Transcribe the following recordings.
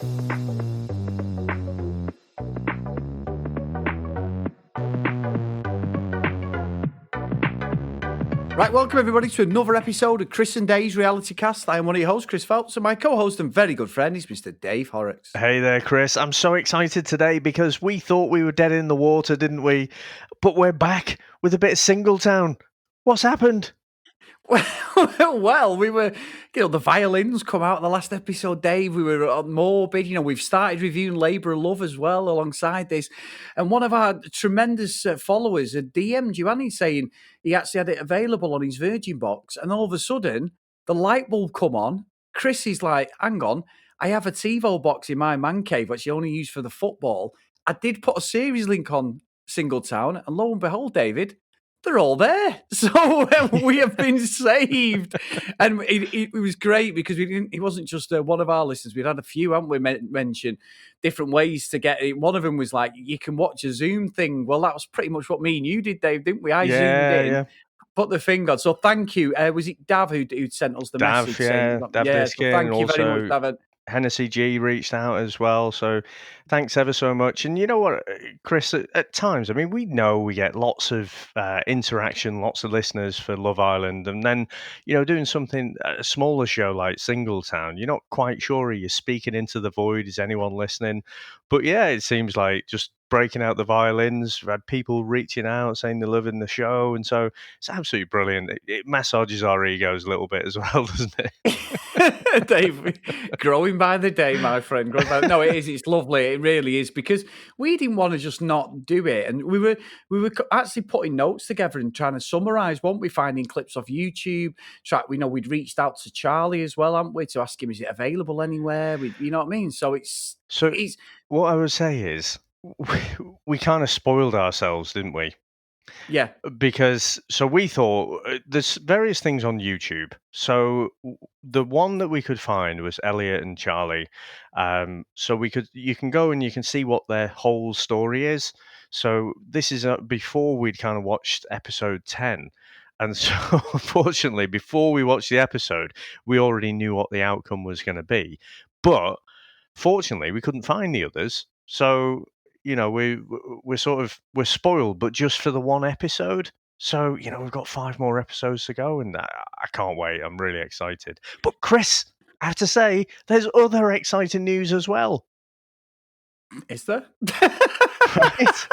Right, welcome everybody to another episode of Chris and Dave's Reality Cast. I am one of your hosts, Chris Phelps, and my co-host and very good friend is Mr. Dave Horrocks. Hey there, Chris. I'm so excited today because we thought we were dead in the water, didn't we? But we're back with a bit of Singletown. What's happened? Well, we were, the violins come out in the last episode, Dave. We were on Morbid. We've started reviewing Labour of Love as well alongside this. And one of our tremendous followers had DM'd you, and he's saying he actually had it available on his Virgin box. And all of a sudden, the light bulb come on. Chris is like, hang on, I have a Tivo box in my man cave, which you only use for the football. I did put a series link on Singletown, and lo and behold, David, they're all there. So we have been saved. And it was great because it wasn't just one of our listeners. We'd had a few, haven't we, mention different ways to get it. One of them was like, you can watch a Zoom thing. Well, that was pretty much what me and you did, Dave, didn't we? I zoomed in. Yeah. Put the thing on. So thank you. Was it Dav who'd sent us the message? Dav Diskin, so thank you very much, David. Hennessy G reached out as well, so thanks ever so much. And you know what, Chris, at times, I mean, we know we get lots of interaction, lots of listeners for Love Island, and then, doing something, a smaller show like Singletown, you're not quite sure, are you speaking into the void, is anyone listening? But yeah, it seems like just breaking out the violins, we've had people reaching out, saying they're loving the show, and so it's absolutely brilliant. It massages our egos a little bit as well, doesn't it? Dave, growing by the day, my friend. No, it is. It's lovely. It really is, because we didn't want to just not do it, and we were actually putting notes together and trying to summarise. Weren't we, finding clips off YouTube? We know we'd reached out to Charlie as well, haven't we, to ask him, is it available anywhere? You know what I mean? So it's what I would say is we kind of spoiled ourselves, didn't we? Yeah. Because, so we thought, there's various things on YouTube. So the one that we could find was Elliot and Charlie. So you can go and you can see what their whole story is. So this is before we'd kind of watched episode 10. And so, unfortunately, before we watched the episode, we already knew what the outcome was going to be. But fortunately, we couldn't find the others. So, we're spoiled, but just for the one episode. So, we've got 5 more episodes to go, and I can't wait. I'm really excited. But Chris, I have to say, there's other exciting news as well. Is there? Right?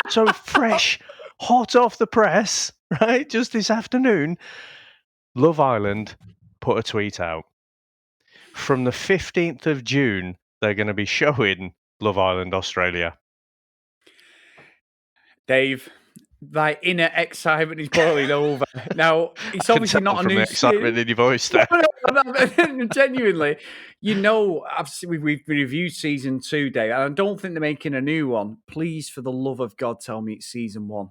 So fresh, hot off the press, right? Just this afternoon, Love Island put a tweet out. From the 15th of June, they're going to be showing Love Island Australia. Dave, thy inner excitement is boiling over. Now, it's obviously not a new excitement in your voice there. Genuinely, we've reviewed season 2, Dave, and I don't think they're making a new one. Please, for the love of God, tell me it's season 1.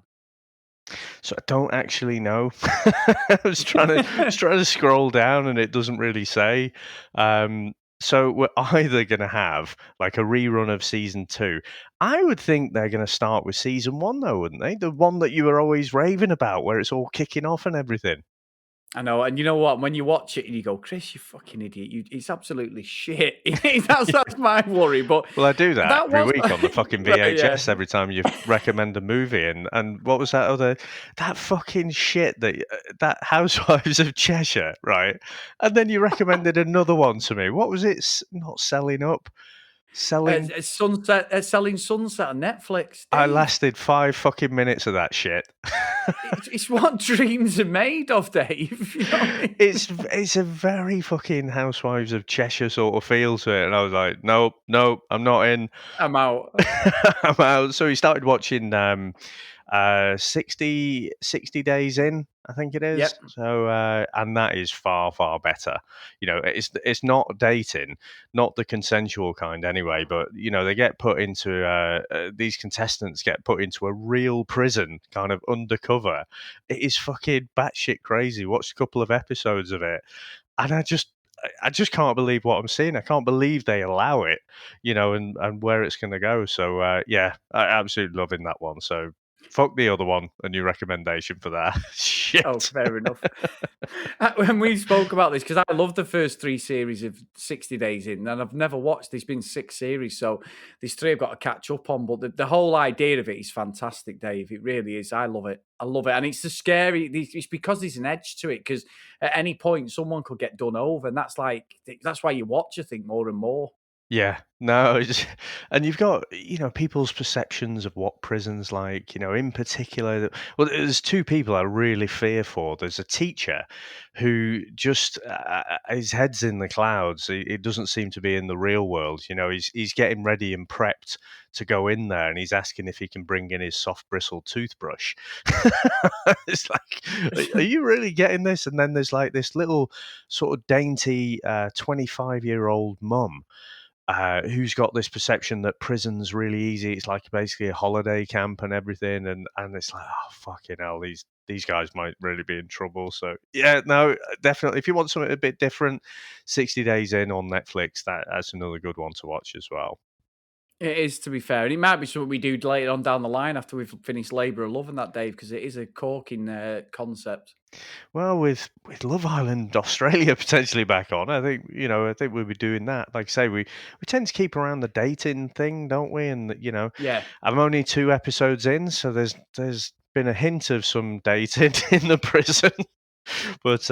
So I don't actually know. I was trying to scroll down, and it doesn't really say. So we're either going to have like a rerun of season 2. I would think they're going to start with season 1, though, wouldn't they? The one that you were always raving about, where it's all kicking off and everything. I know, and you know what? When you watch it and you go, Chris, you fucking idiot! It's absolutely shit. that's my worry. But I do that every week on the fucking VHS every time you recommend a movie. And what was that fucking shit that Housewives of Cheshire, right? And then you recommended another one to me. What was it? Not Selling Up. Selling Sunset on Netflix. Dave. I lasted 5 fucking minutes of that shit. It's what dreams are made of, Dave. You know what I mean? It's a very fucking Housewives of Cheshire sort of feel to it, and I was like, nope, I'm not in. I'm out. I'm out. So he started watching 60 days in, I think it is. Yep. So and that is far, far better. It's not dating, not the consensual kind anyway, but they get put into these contestants get put into a real prison, kind of undercover. It is fucking batshit crazy. Watched a couple of episodes of it, and I just can't believe what I'm seeing. I can't believe they allow it, and where it's going to go. So, I'm absolutely loving that one. So Fuck the other one. A new recommendation for that. Shit. Oh, fair enough. When we spoke about this, because I love the first 3 series of 60 Days In, and I've never watched. There's been 6 series, so there's 3 I've got to catch up on. But the whole idea of it is fantastic, Dave. It really is. I love it. I love it, and it's the scary. It's because there's an edge to it. Because at any point, someone could get done over, and that's why you watch. I think more and more. Yeah, no, and you've got people's perceptions of what prison's like. In particular, well, there's 2 people I really fear for. There's a teacher who just his head's in the clouds. He doesn't seem to be in the real world. He's getting ready and prepped to go in there, and he's asking if he can bring in his soft bristled toothbrush. It's like, are you really getting this? And then there's like this little sort of dainty 25-year-old mum who's got this perception that prison's really easy. It's like basically a holiday camp and everything, and it's like, oh fucking hell, these guys might really be in trouble. So yeah, no, definitely. If you want something a bit different, 60 Days In on Netflix, that's another good one to watch as well. It is, to be fair, and it might be something we do later on down the line after we've finished Labour of Love and that, Dave, because it is a corking concept. Well, with Love Island Australia potentially back on, I think we'll be doing that. Like I say, we tend to keep around the dating thing, don't we? And Yeah, I'm only 2 episodes in, so there's been a hint of some dating in the prison, but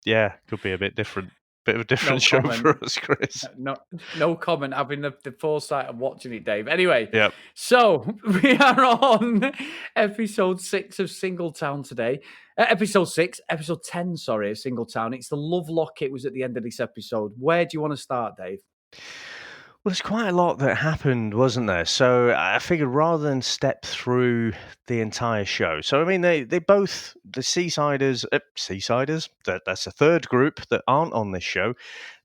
yeah, could be a bit different. Bit of a different show for us, Chris. No comment. Having the foresight of watching it, Dave. Anyway, Yep. So we are on episode 6 of Singletown today. Episode 6, episode 10, sorry, of Singletown. It's the Love Locket was at the end of this episode. Where do you want to start, Dave? Well, there's quite a lot that happened, wasn't there? So I figured rather than step through the entire show. So I mean, they both the Seasiders, that's a third group that aren't on this show.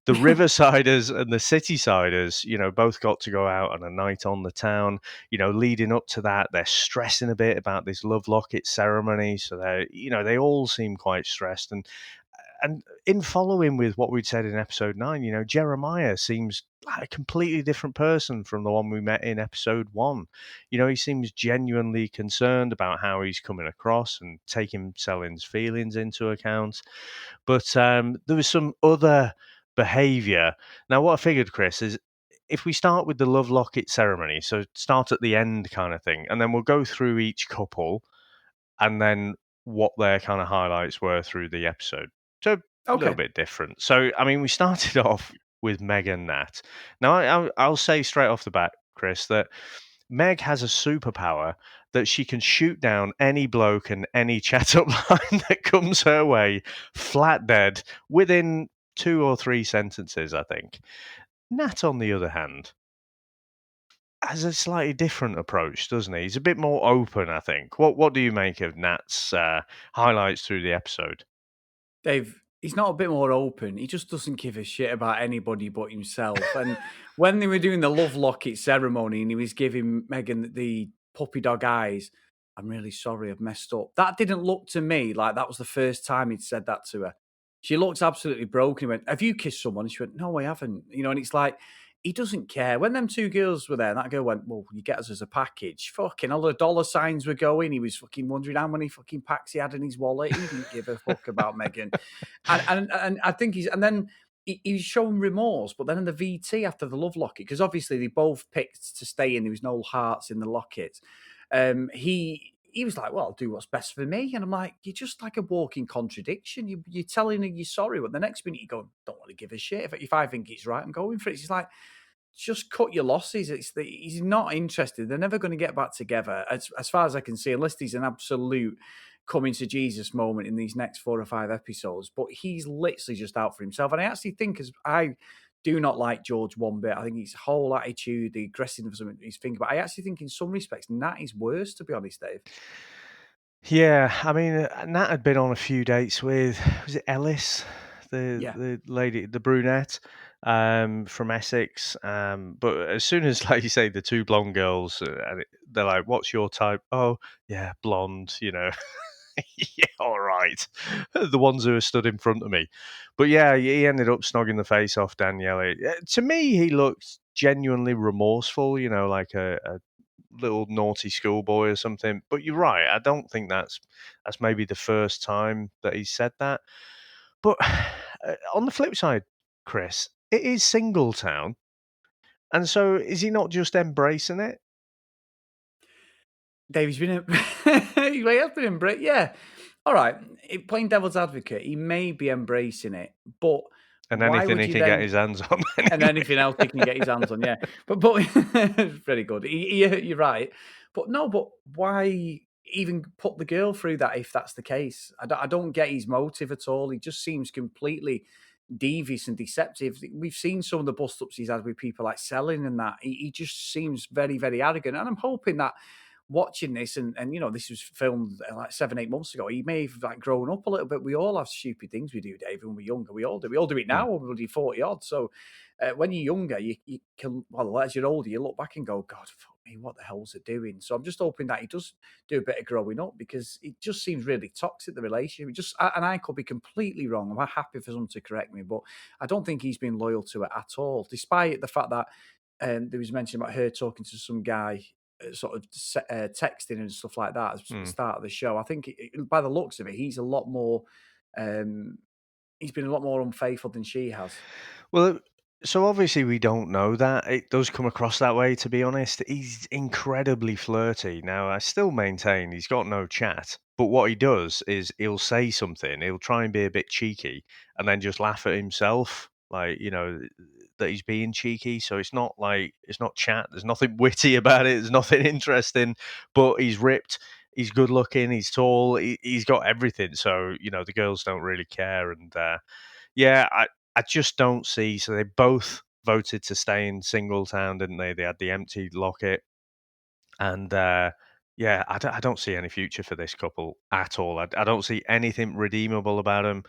The Riversiders and the Citysiders, both got to go out on a night on the town. Leading up to that, they're stressing a bit about this love locket ceremony. So they all seem quite stressed. And in following with what we'd said in episode 9, Jeremiah seems like a completely different person from the one we met in episode 1. He seems genuinely concerned about how he's coming across and taking Selin's feelings into account. But there was some other behaviour. Now, what I figured, Chris, is if we start with the love locket ceremony, so start at the end kind of thing, and then we'll go through each couple and then what their kind of highlights were through the episode. So a little bit different. So, I mean, we started off with Meg and Nat. Now, I'll say straight off the bat, Chris, that Meg has a superpower that she can shoot down any bloke and any chat-up line that comes her way flat dead within 2 or 3 sentences, I think. Nat, on the other hand, has a slightly different approach, doesn't he? He's a bit more open, I think. What do you make of Nat's highlights through the episode? Dave, he's not a bit more open. He just doesn't give a shit about anybody but himself. And when they were doing the love locket ceremony and he was giving Megan the puppy dog eyes, I'm really sorry, I've messed up. That didn't look to me like that was the first time he'd said that to her. She looked absolutely broken. He went, have you kissed someone? And she went, no, I haven't. And it's like, he doesn't care. When them 2 girls were there, and that girl went, well, you get us as a package. Fucking all the dollar signs were going. He was fucking wondering how many fucking packs he had in his wallet. He didn't give a fuck about Megan. And I think and then he was showing remorse. But then in the VT after the love locket, because obviously they both picked to stay in, there was no hearts in the locket. He was like, well, I'll do what's best for me. And I'm like, you're just like a walking contradiction. You're telling her you're sorry, but the next minute you go, don't want to give a shit. If I think it's right, I'm going for it. It's like, just cut your losses. He's not interested. They're never going to get back together, as far as I can see, unless there's an absolute coming to Jesus moment in these next 4 or 5 episodes. But he's literally just out for himself. And I actually think, as I do not like George one bit. I think his whole attitude, the aggressiveness of his thinking, but I actually think in some respects Nat is worse, to be honest, Dave. Yeah, I mean, Nat had been on a few dates with, was it Ellis, the lady, the brunette from Essex. But as soon as, like you say, the 2 blonde girls, they're like, "What's your type?" "Oh, yeah, blonde." Yeah, all right. The ones who are stood in front of me. But yeah, he ended up snogging the face off Danielle. To me, he looked genuinely remorseful, like a little naughty schoolboy or something. But you're right. I don't think that's maybe the first time that he's said that. But on the flip side, Chris, it is Singletown, and so is he not just embracing it? Dave's been he has been embraced. Yeah, all right. Playing devil's advocate, he may be embracing it, but And why anything would he you can get then? his hands on. And anything else he can get his hands on, yeah. But very good. You're right. But no, but why even put the girl through that if that's the case? I don't get his motive at all. He just seems completely devious and deceptive. We've seen some of the bust ups he's had with people like Selling and that. He just seems very, very arrogant. And I'm hoping that watching this, and you know, this was filmed like 7-8 months ago. He may have like grown up a little bit. We all have stupid things we do, Dave, when we're younger. We all do. We all do it now when we're bloody 40 odd. So when you're younger, you can, well, as you're older, you look back and go, God, fuck me, what the hell's it doing? So I'm just hoping that he does do a bit of growing up, because it just seems really toxic, the relationship. And I could be completely wrong. I'm happy for someone to correct me, but I don't think he's been loyal to it at all, despite the fact that there was mention about her talking to some guy, sort of texting and stuff like that at the start of the show. I think, by the looks of it, he's a lot more. He's been a lot more unfaithful than she has. Well, so obviously we don't know that. It does come across that way, to be honest. He's incredibly flirty. Now, I still maintain he's got no chat, but what he does is he'll say something, he'll try and be a bit cheeky, and then just laugh at himself, like, that he's being cheeky. So it's not chat. There's nothing witty about it. There's nothing interesting, but he's ripped. He's good looking. He's tall. He's got everything. So, the girls don't really care. And, yeah, I just don't see. So they both voted to stay in Singletown, didn't they? They had the empty Locket, and yeah, I don't see any future for this couple at all. I don't see anything redeemable about them.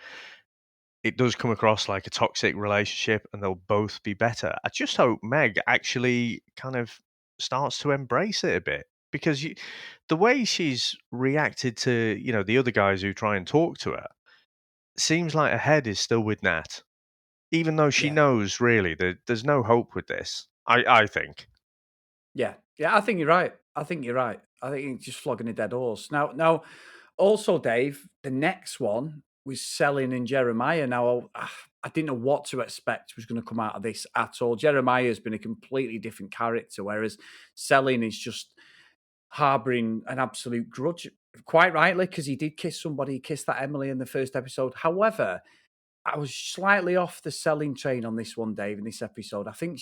It does come across like a toxic relationship, and they'll both be better. I just hope Meg actually kind of starts to embrace it a bit, because the way she's reacted to the other guys who try and talk to her seems like her head is still with Nat. Even though she Yeah. knows really that there's no hope with this, I think. Yeah, yeah, I think you're right. I think you're right. I think you're just flogging a dead horse. Now, also, Dave, the next one was Selling and Jeremiah. Now, I didn't know what to expect was going to come out of this at all. Jeremiah has been a completely different character, whereas Selling is just harboring an absolute grudge, quite rightly, because he did kiss somebody. He kissed that Emily in the first episode. However, I was slightly off the Selling train on this one, Dave, in this episode. I think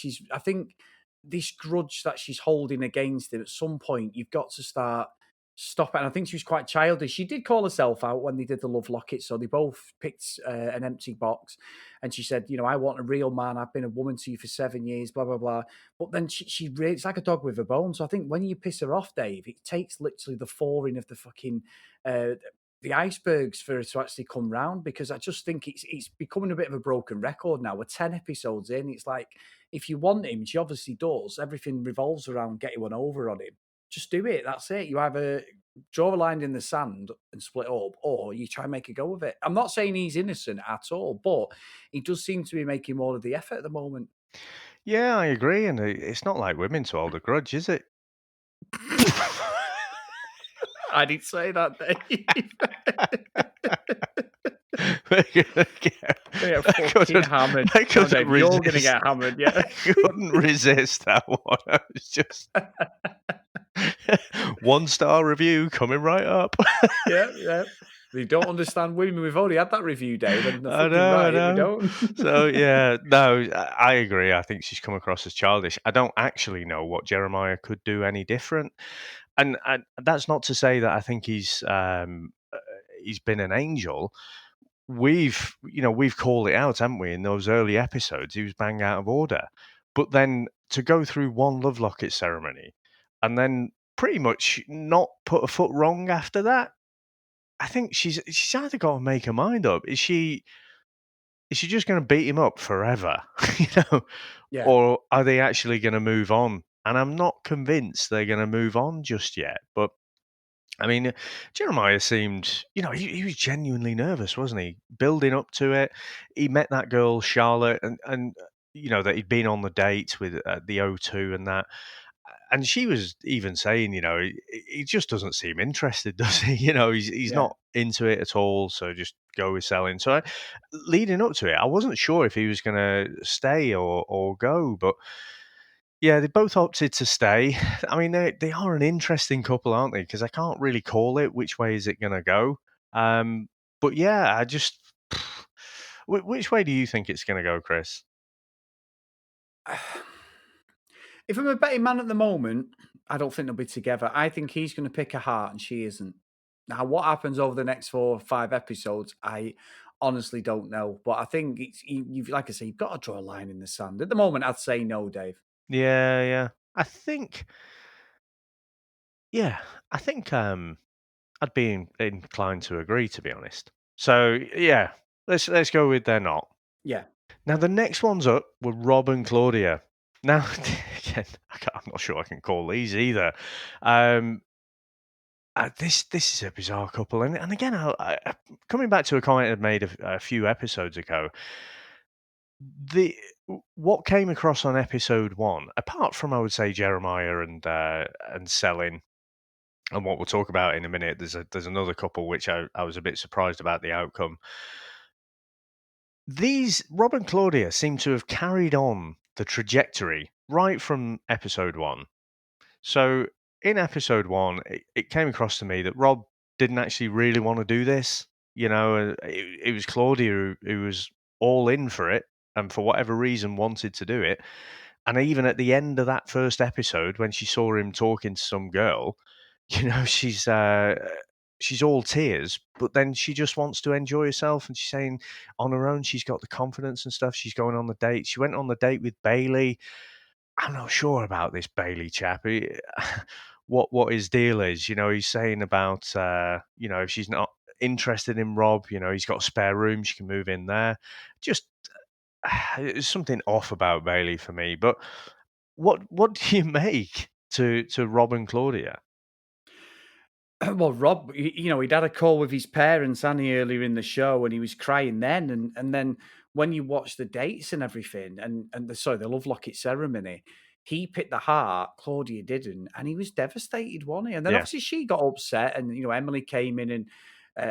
this grudge that she's holding against him, at some point, you've got to stop it. And I think she was quite childish. She did call herself out when they did the Love Locket. So they both picked an empty box. And she said, I want a real man. I've been a woman to you for 7 years, blah, blah, blah. But then she really, it's like a dog with a bone. So I think when you piss her off, Dave, it takes literally the thawing of the fucking the icebergs for it to actually come round, because I just think it's becoming a bit of a broken record now. We're 10 episodes in. It's like, if you want him, she obviously does. Everything revolves around getting one over on him. Just do it. That's it. You either draw a line in the sand and split up, or you try and make a go of it. I'm not saying he's innocent at all, but he does seem to be making more of the effort at the moment. Yeah, I agree, and it's not like women to hold a grudge, is it? I didn't say that, Dave. Yeah, fucking hammered. I Come on, couldn't Dave, you're going to resist. get hammered, yeah. I couldn't resist that one. I was just 1-star review coming right up. Yeah. They don't understand women. We've already had that review, Dave, and they're I fucking know, I right. We know. don't. So yeah, no, I agree. I think she's come across as childish. I don't actually know what Jeremiah could do any different, and that's not to say that I think he's been an angel. We've called it out, haven't we? In those early episodes, he was bang out of order, but then to go through one love locket ceremony, and then pretty much not put a foot wrong after that. I think she's either got to make her mind up. Is she just going to beat him up forever, you know, Yeah. or are they actually going to move on? And I'm not convinced they're going to move on just yet. But I mean, Jeremiah seemed, he was genuinely nervous, wasn't he? Building up to it, he met that girl Charlotte, and that he'd been on the date with the O2 and that. and she was even saying, he just doesn't seem interested, does he? He's Yeah. not into it at all. So just go with selling. So leading up to it, I wasn't sure if he was going to stay or go, but yeah, they both opted to stay. I mean, they are an interesting couple, aren't they? Because I can't really call it. Which way is it going to go? But yeah, I just. Which way do you think it's going to go, Chris? If I'm a betting man at the moment, I don't think they'll be together. I think he's going to pick a heart and she isn't. Now, what happens over the next 4 or 5 episodes, I honestly don't know. But I think you've, like I say, you've got to draw a line in the sand. At the moment, I'd say no, Dave. Yeah. I think. Yeah, I think I'd be inclined to agree, to be honest. So yeah, let's go with they're not. Yeah. Now the next ones up were Rob and Claudia. Now again, I'm not sure I can call these either. This is a bizarre couple, and again, coming back to a comment I'd made a few episodes ago. What came across on episode 1, apart from I would say Jeremiah and Selin, and what we'll talk about in a minute, there's another couple which I was a bit surprised about the outcome. These Rob and Claudia seem to have carried on the trajectory right from episode 1. So in episode 1, it came across to me that Rob didn't actually really want to do this. It was Claudia who was all in for it, and for whatever reason wanted to do it. And even at the end of that first episode, when she saw him talking to some girl, she's all tears, but then she just wants to enjoy herself, and she's saying on her own she's got the confidence and stuff. She's going on the date. She went on the date with Bailey. I'm not sure about this Bailey chap. What his deal is. He's saying about if she's not interested in Rob, he's got a spare room, she can move in there. Just there's something off about Bailey for me. But what do you make to Rob and Claudia? Well, Rob, he'd had a call with his parents, Annie, earlier in the show, and he was crying then. And then when you watch the dates and everything, and the love locket ceremony, he picked the heart, Claudia didn't, and he was devastated, wasn't he? And then Yeah. obviously she got upset, and Emily came in and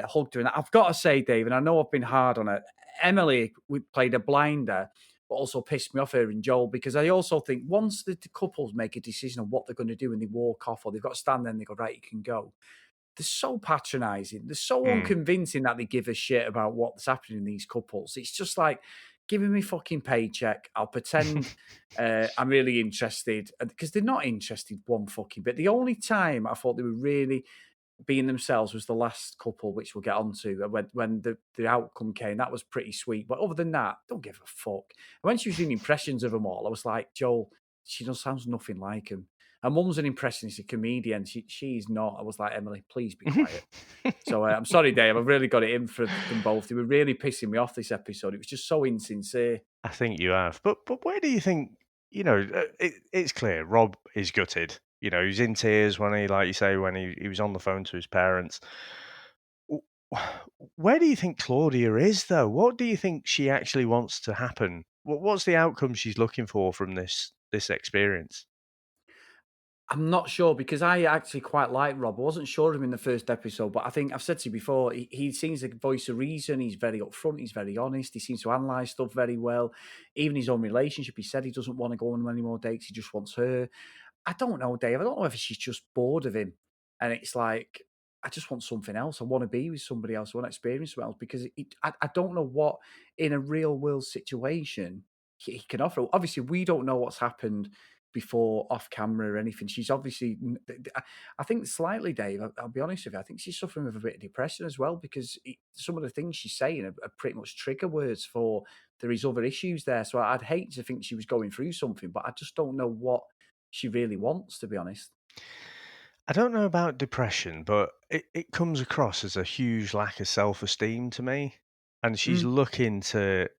hugged her. And I've got to say, Dave, and I know I've been hard on her. Emily, we played a blinder, but also pissed me off her and Joel, because I also think once the couples make a decision on what they're going to do and they walk off, or they've got to stand there and they go, right, you can go, they're so patronising. They're so unconvincing that they give a shit about what's happening in these couples. It's just like, give me my fucking paycheck. I'll pretend I'm really interested, because they're not interested one fucking bit. The only time I thought they were really being themselves was the last couple, which we'll get onto when the outcome came. That was pretty sweet. But other than that, don't give a fuck. And when she was doing impressions of them all, I was like, Joel, she just sounds nothing like him. Her mum's an impressionist, a comedian. She's not. I was like, Emily, please be quiet. So I'm sorry, Dave. I've really got it in for them both. They were really pissing me off this episode. It was just so insincere. I think you have. But where do you think, it's clear Rob is gutted. He's in tears when he, like you say, when he was on the phone to his parents. Where do you think Claudia is, though? What do you think she actually wants to happen? What's the outcome she's looking for from this experience? I'm not sure, because I actually quite like Rob. I wasn't sure of him in the first episode, but I think I've said to you before, he seems like a voice of reason. He's very upfront. He's very honest. He seems to analyse stuff very well. Even his own relationship, he said he doesn't want to go on any more dates. He just wants her. I don't know, Dave. I don't know if she's just bored of him. And it's like, I just want something else. I want to be with somebody else. I want to experience something else, because I don't know what, in a real world situation, he can offer. Obviously, we don't know what's happened before off camera or anything. She's obviously, I think slightly, Dave, I'll be honest with you, I think she's suffering with a bit of depression as well, because some of the things she's saying are pretty much trigger words for there is other issues there. So I'd hate to think she was going through something, but I just don't know what she really wants, to be honest. I don't know about depression, but it comes across as a huge lack of self-esteem to me. And she's Mm. looking to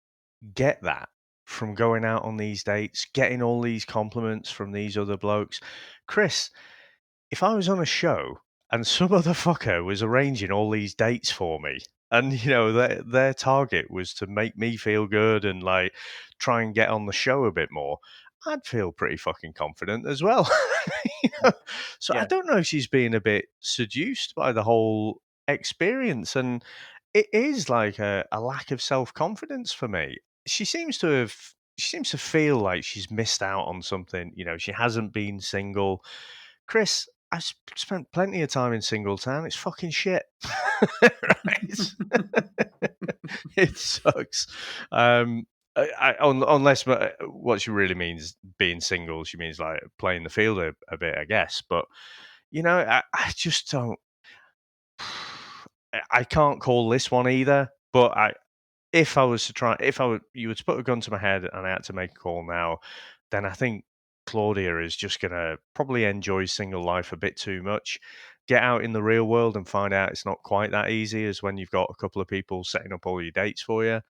get that from going out on these dates, getting all these compliments from these other blokes. Chris, if I was on a show and some other fucker was arranging all these dates for me, and their target was to make me feel good and like try and get on the show a bit more, I'd feel pretty fucking confident as well. You know? So I Yeah. don't know if she's being a bit seduced by the whole experience, and it is like a lack of self-confidence for me. She seems to feel like she's missed out on something. She hasn't been single. Chris, I've spent plenty of time in Singletown. It's fucking shit. Right? It sucks. Unless what she really means being single, she means like playing the field a bit, I guess. But I just don't. I can't call this one either. But if I was to try, you were to put a gun to my head and I had to make a call now, then I think Claudia is just gonna probably enjoy single life a bit too much. Get out in the real world and find out it's not quite that easy as when you've got a couple of people setting up all your dates for you.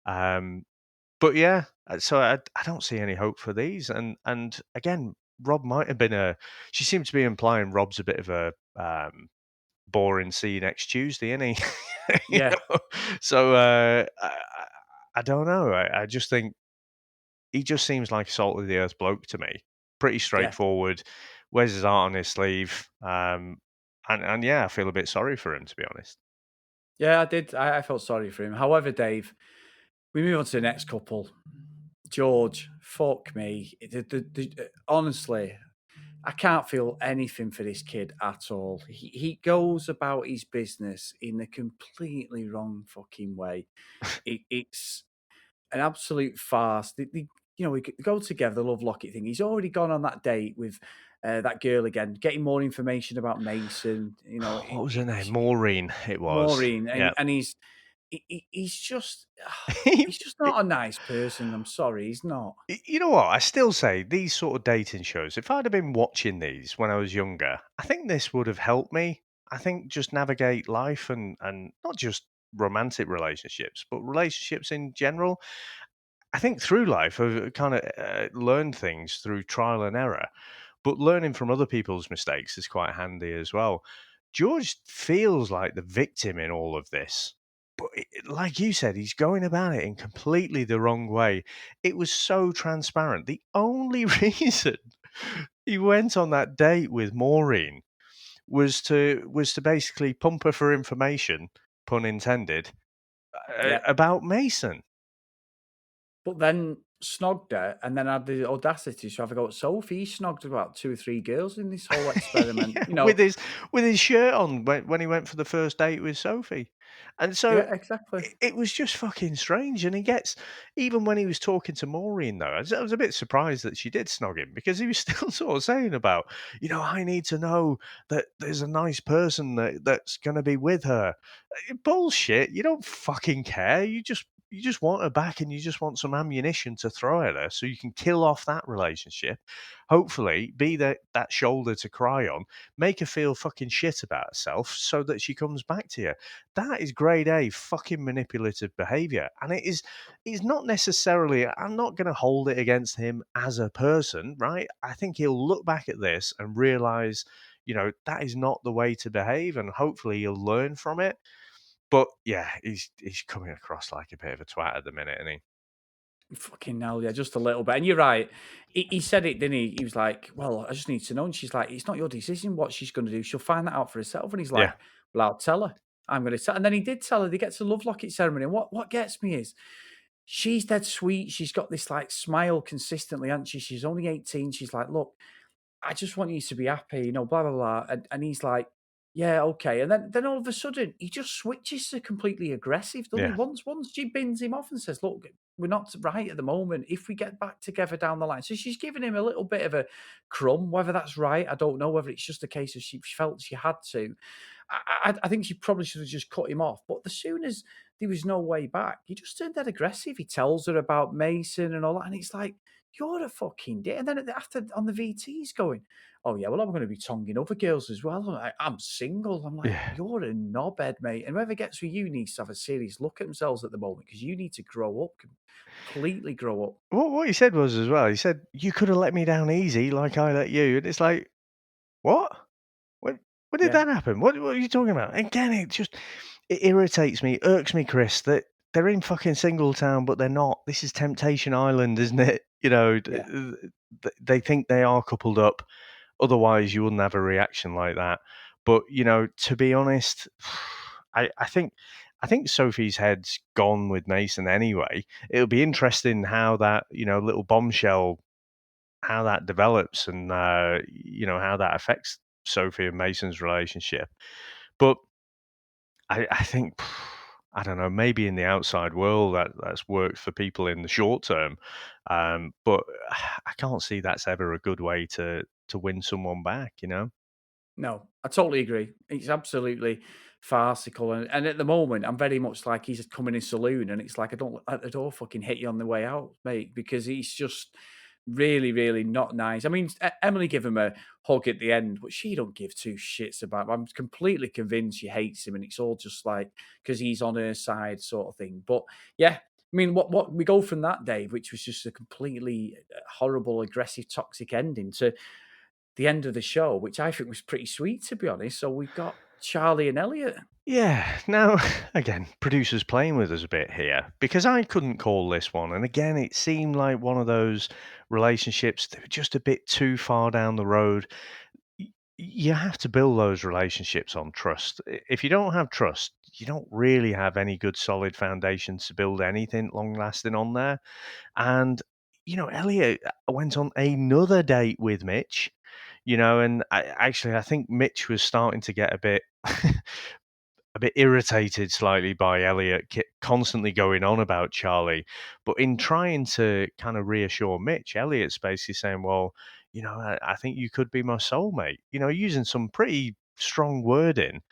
But yeah, so I don't see any hope for these. And again, Rob might have been a. She seemed to be implying Rob's a bit of a boring. See you next Tuesday, isn't he? Yeah. So I don't know. I just think he just seems like a salt of the earth bloke to me. Pretty Yeah. straightforward. Wears his heart on his sleeve. And yeah, I feel a bit sorry for him, to be honest. Yeah, I did. I felt sorry for him. However, Dave, we move on to the next couple. George, fuck me. Honestly, I can't feel anything for this kid at all. He goes about his business in a completely wrong fucking way. It's an absolute farce. We go together, the love Locket thing. He's already gone on that date with that girl again, getting more information about Mason. What was her name? Maureen. It was. Maureen, Yeah. and he's just he's just not a nice person. I'm sorry, he's not. You know what? I still say these sort of dating shows, if I'd have been watching these when I was younger, I think this would have helped me. I think just navigate life and not just romantic relationships, but relationships in general. I think through life, I've kind of learned things through trial and error, but learning from other people's mistakes is quite handy as well. George feels like the victim in all of this. But like you said, he's going about it in completely the wrong way. It was so transparent. The only reason he went on that date with Maureen was to basically pump her for information, pun intended, Yeah, about Mason. but then snogged her, and then had the audacity to have a go at Sophie. He snogged about 2 or 3 girls in this whole experiment. Yeah, with his shirt on when he went for the first date with Sophie, and so Yeah, exactly. it was just fucking strange. And he gets even when he was talking to Maureen though, I was a bit surprised that she did snog him because he was still sort of saying about I need to know that there's a nice person that's going to be with her. Bullshit! You don't fucking care. You just want her back and you just want some ammunition to throw at her so you can kill off that relationship. Hopefully, be that shoulder to cry on, make her feel fucking shit about herself so that she comes back to you. That is grade A fucking manipulative behavior. And it's not necessarily, I'm not going to hold it against him as a person, right? I think he'll look back at this and realize, that is not the way to behave. And hopefully he'll learn from it. But yeah, he's coming across like a bit of a twat at the minute, isn't he? Fucking hell, yeah, just a little bit. And you're right. He said it, didn't he? He was like, "Well, I just need to know." And she's like, "It's not your decision what she's going to do. She'll find that out for herself." And he's Yeah. like, "Well, I'll tell her. I'm going to tell." And then he did tell her. They get to love locket ceremony. And what gets me is she's dead sweet. She's got this like smile consistently, hasn't she? She's only 18. She's like, "Look, I just want you to be happy, blah, blah, blah." And he's like, "Yeah, okay." And then all of a sudden, he just switches to completely aggressive, doesn't he? Yeah. Once she bins him off and says, "Look, we're not right at the moment. If we get back together down the line." So she's giving him a little bit of a crumb. Whether that's right, I don't know. Whether it's just a case of she felt she had to. I think she probably should have just cut him off. But as soon as there was no way back, he just turned dead aggressive. He tells her about Mason and all that. And it's like, you're a fucking dick. And then after on the VT, he's going, "Oh, yeah, well, I'm going to be tonguing other girls as well. I'm single." I'm like, Yeah. you're a knobhead, mate. And whoever gets with you needs to have a serious look at themselves at the moment because you need to grow up, completely grow up. What he said was as well, he said, "You could have let me down easy like I let you." And it's like, what? When did Yeah. that happen? What are you talking about? Again, it irritates me, irks me, Chris, that they're in fucking Singletown, but they're not. This is Temptation Island, isn't it? You know, Yeah. they think they are coupled up. Otherwise, you wouldn't have a reaction like that. But to be honest, I think Sophie's head's gone with Mason anyway. It'll be interesting how that little bombshell, how that develops, and how that affects Sophie and Mason's relationship. But I think I don't know. Maybe in the outside world that's worked for people in the short term, but I can't see that's ever a good way to win someone back. No, I totally agree. It's absolutely farcical, and at the moment, I'm very much like he's coming in saloon, and it's like I don't at the door fucking hit you on the way out, mate, because he's just really, really not nice. I mean, Emily gave him a hug at the end, but she don't give two shits about him. I'm completely convinced she hates him, and it's all just like because he's on her side, sort of thing. But yeah. I mean, what we go from that, Dave, which was just a completely horrible, aggressive, toxic ending to the end of the show, which I think was pretty sweet, to be honest. So we've got Charlie and Elliot. Yeah. Now, again, producers playing with us a bit here because I couldn't call this one, and again, it seemed like one of those relationships that were just a bit too far down the road. You have to build those relationships on trust. If you don't have trust, you don't really have any good solid foundations to build anything long lasting on there. And Elliot went on another date with Mitch. And I think Mitch was starting to get a bit a bit irritated slightly by Elliot constantly going on about Charlie. But in trying to kind of reassure Mitch, Elliot's basically saying, well, I think you could be my soulmate, using some pretty strong wording.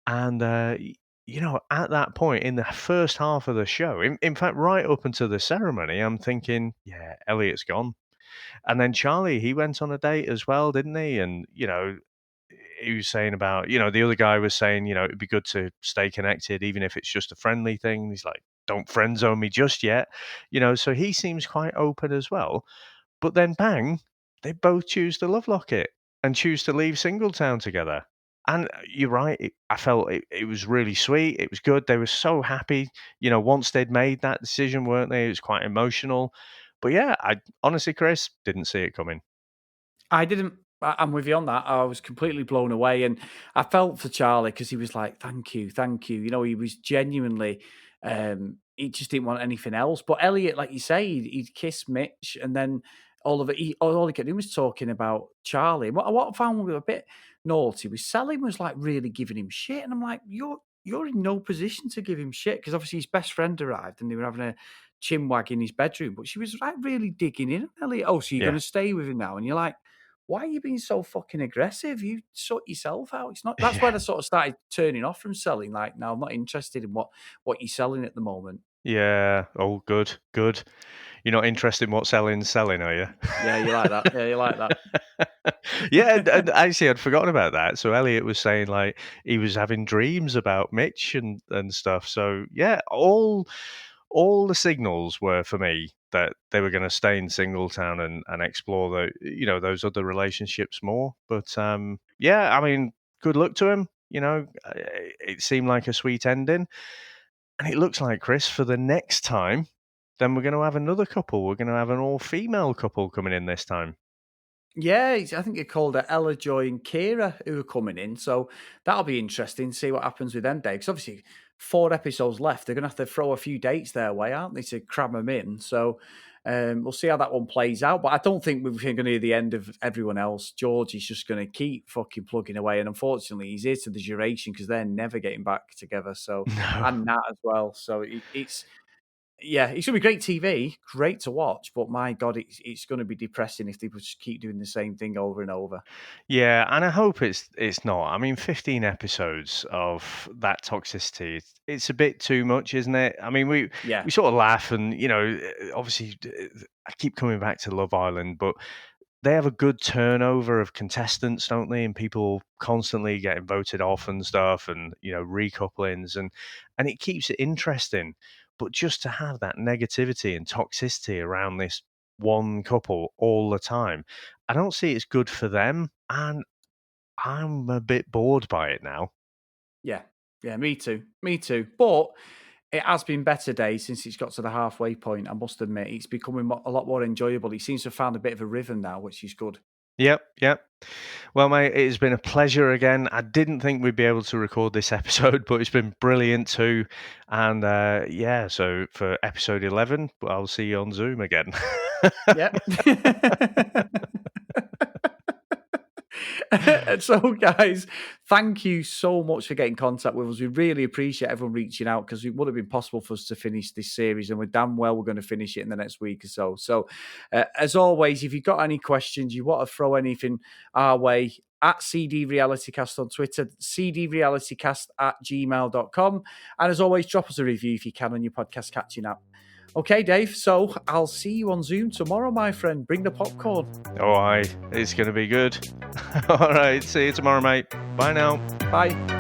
And, at that point in the first half of the show, in fact, right up until the ceremony, I'm thinking, yeah, Elliot's gone. And then Charlie, he went on a date as well, didn't he? And, he was saying about, the other guy was saying, it'd be good to stay connected, even if it's just a friendly thing. He's like, don't friend zone me just yet. So he seems quite open as well. But then bang, they both choose the love locket and choose to leave Singletown together. And you're right, I felt it was really sweet. It was good. They were so happy, once they'd made that decision, weren't they? It was quite emotional. But yeah, I honestly, Chris, didn't see it coming. I didn't. I'm with you on that. I was completely blown away, and I felt for Charlie because he was like, "Thank you, thank you." He was genuinely. He just didn't want anything else. But Elliot, like you say, he'd kissed Mitch, and then all of it. All he kept doing was talking about Charlie. What I found a bit naughty was Sally was like really giving him shit, and I'm like, you're in no position to give him shit because obviously his best friend arrived and they were having a chin wag in his bedroom, but she was like really digging in. Elliot, oh, so you're going Yeah. to stay with him now? And you're like, why are you being so fucking aggressive? You sort yourself out. It's not. That's Yeah. where I sort of started turning off from selling. Like, no, I'm not interested in what you're selling at the moment. Yeah. Oh, good. Good. You're not interested in what Ellen's selling, are you? Yeah, you like that. Yeah, you like that. Yeah, and actually, I'd forgotten about that. So Elliot was saying like he was having dreams about Mitch and stuff. So yeah, all the signals were for me that they were going to stay in Singletown and explore those other relationships more. But yeah, I mean, good luck to him. It seemed like a sweet ending. And it looks like, Chris, for the next time, then we're going to have another couple. We're going to have an all-female couple coming in this time. Yeah, I think you called it Ella, Joy, and Kira who are coming in. So that'll be interesting to see what happens with them, Dave. Because obviously, 4 episodes left. They're going to have to throw a few dates their way, aren't they, to cram them in? So we'll see how that one plays out. But I don't think we're going to hear the end of everyone else. George is just going to keep fucking plugging away. And unfortunately, he's here to the duration because they're never getting back together. So, No. and Nat as well. So it's. Yeah, it's gonna be great TV, great to watch, but my God, it's gonna be depressing if they just keep doing the same thing over and over. Yeah, and I hope it's not. I mean, 15 episodes of that toxicity, it's a bit too much, isn't it? I mean, we Yeah, we sort of laugh and, obviously I keep coming back to Love Island, but they have a good turnover of contestants, don't they? And people constantly getting voted off and stuff and, recouplings and it keeps it interesting. But just to have that negativity and toxicity around this one couple all the time, I don't see it's good for them. And I'm a bit bored by it now. yeah, yeah, me too, me too. But It has been better days since it's got to the halfway point. I must admit, it's becoming a lot more enjoyable. He seems to have found a bit of a rhythm now, which is good. Yep. Well, mate, it has been a pleasure again. I didn't think we'd be able to record this episode, but it's been brilliant too. And so for episode 11, I'll see you on Zoom again. Yeah. So, guys, thank you so much for getting in contact with us. We really appreciate everyone reaching out, because it would have been possible for us to finish this series, and we're damn well we're going to finish it in the next week or so. So, as always, if you've got any questions, you want to throw anything our way, at cdrealitycast on Twitter, cdrealitycast@gmail.com. And as always, drop us a review if you can on your podcast catching up. Okay, Dave, so I'll see you on Zoom tomorrow, my friend. Bring the popcorn. Oh, aye. It's going to be good. All right. See you tomorrow, mate. Bye now. Bye.